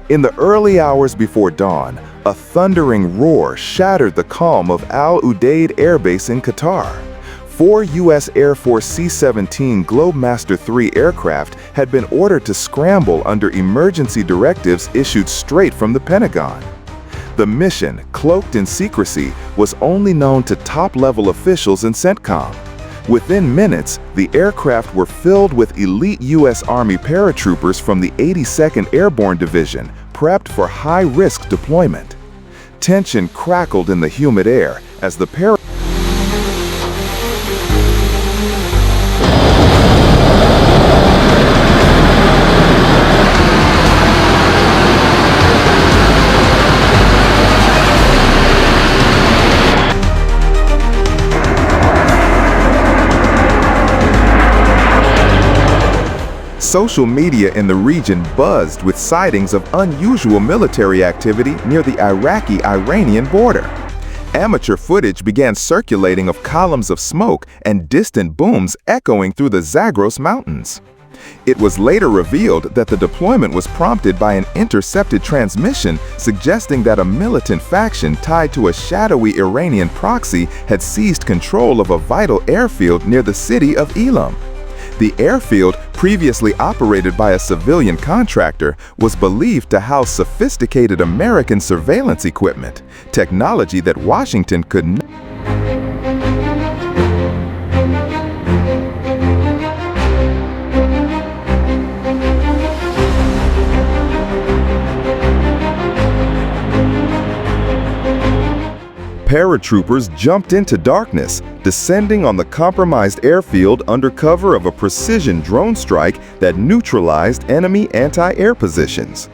In the early hours before dawn, a thundering roar shattered the calm of Al Udeid Air Base in Qatar. 4 U.S. Air Force C-17 Globemaster III aircraft had been ordered to scramble under emergency directives issued straight from the Pentagon. The mission, cloaked in secrecy, was only known to top-level officials in CENTCOM. Within minutes, the aircraft were filled with elite U.S. Army paratroopers from the 82nd Airborne Division, prepped for high-risk deployment. Tension crackled in the humid air as the Social media in the region buzzed with sightings of unusual military activity near the Iraqi-Iranian border. Amateur footage began circulating of columns of smoke and distant booms echoing through the Zagros Mountains. It was later revealed that the deployment was prompted by an intercepted transmission suggesting that a militant faction tied to a shadowy Iranian proxy had seized control of a vital airfield near the city of Elam. The airfield, previously operated by a civilian contractor, was believed to house sophisticated American surveillance equipment, technology that Washington could not. Paratroopers jumped into darkness, descending on the compromised airfield under cover of a precision drone strike that neutralized enemy anti-air positions.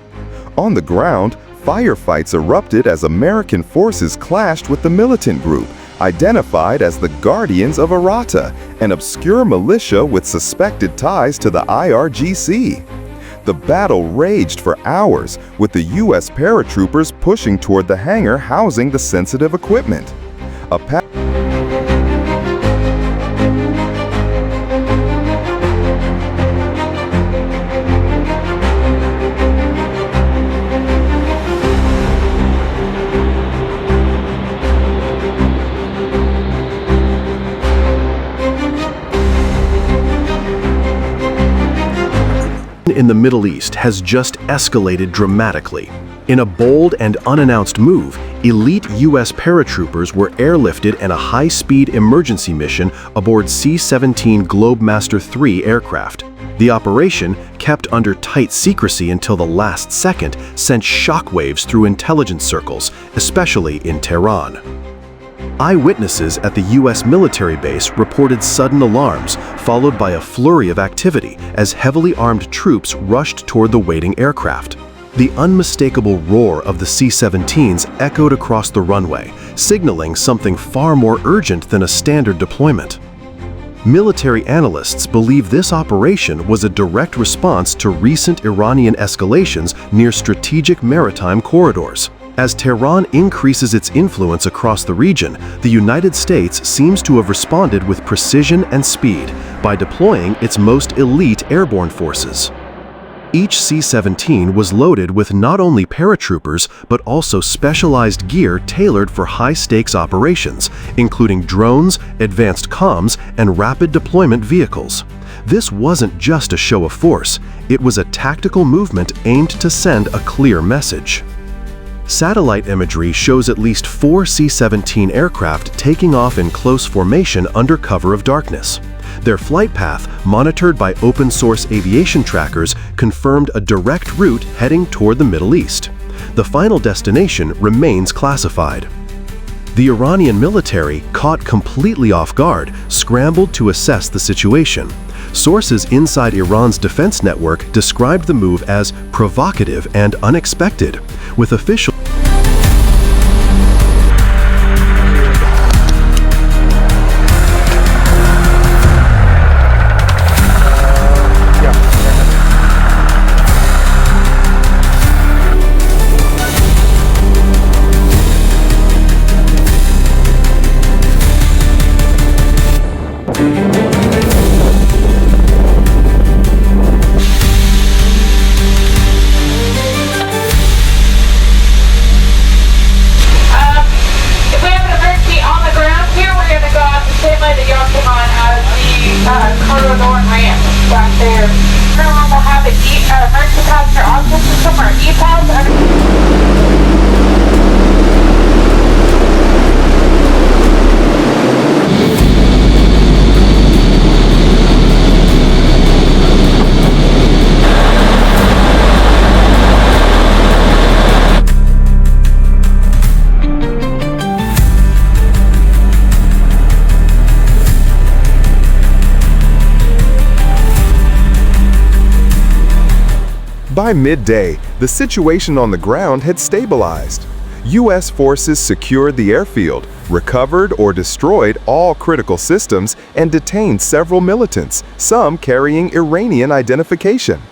On the ground, firefights erupted as American forces clashed with the militant group, identified as the Guardians of Arata, an obscure militia with suspected ties to the IRGC. The battle raged for hours, with the U.S. paratroopers pushing toward the hangar housing the sensitive equipment. In the Middle East has just escalated dramatically. In a bold and unannounced move, elite U.S. paratroopers were airlifted in a high-speed emergency mission aboard C-17 Globemaster III aircraft. The operation, kept under tight secrecy until the last second, sent shockwaves through intelligence circles, especially in Tehran. Eyewitnesses at the U.S. military base reported sudden alarms, followed by a flurry of activity as heavily armed troops rushed toward the waiting aircraft. The unmistakable roar of the C-17s echoed across the runway, signaling something far more urgent than a standard deployment. Military analysts believe this operation was a direct response to recent Iranian escalations near strategic maritime corridors. As Tehran increases its influence across the region, the United States seems to have responded with precision and speed by deploying its most elite airborne forces. Each C-17 was loaded with not only paratroopers, but also specialized gear tailored for high-stakes operations, including drones, advanced comms, and rapid deployment vehicles. This wasn't just a show of force, it was a tactical movement aimed to send a clear message. Satellite imagery shows at least 4 C-17 aircraft taking off in close formation under cover of darkness. Their flight path, monitored by open-source aviation trackers, confirmed a direct route heading toward the Middle East. The final destination remains classified. The Iranian military, caught completely off guard, scrambled to assess the situation. Sources inside Iran's defense network described the move as provocative and unexpected, with officials By midday, the situation on the ground had stabilized. U.S. forces secured the airfield, recovered or destroyed all critical systems, and detained several militants, some carrying Iranian identification.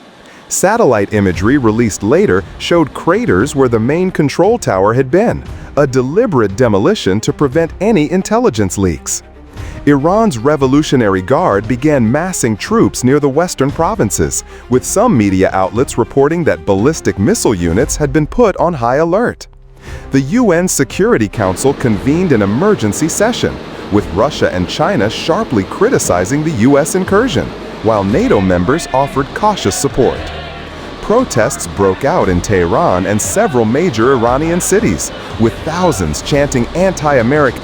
Satellite imagery released later showed craters where the main control tower had been, a deliberate demolition to prevent any intelligence leaks. Iran's Revolutionary Guard began massing troops near the western provinces, with some media outlets reporting that ballistic missile units had been put on high alert. The UN Security Council convened an emergency session, with Russia and China sharply criticizing the U.S. incursion, while NATO members offered cautious support. Protests broke out in Tehran and several major Iranian cities, with thousands chanting anti-American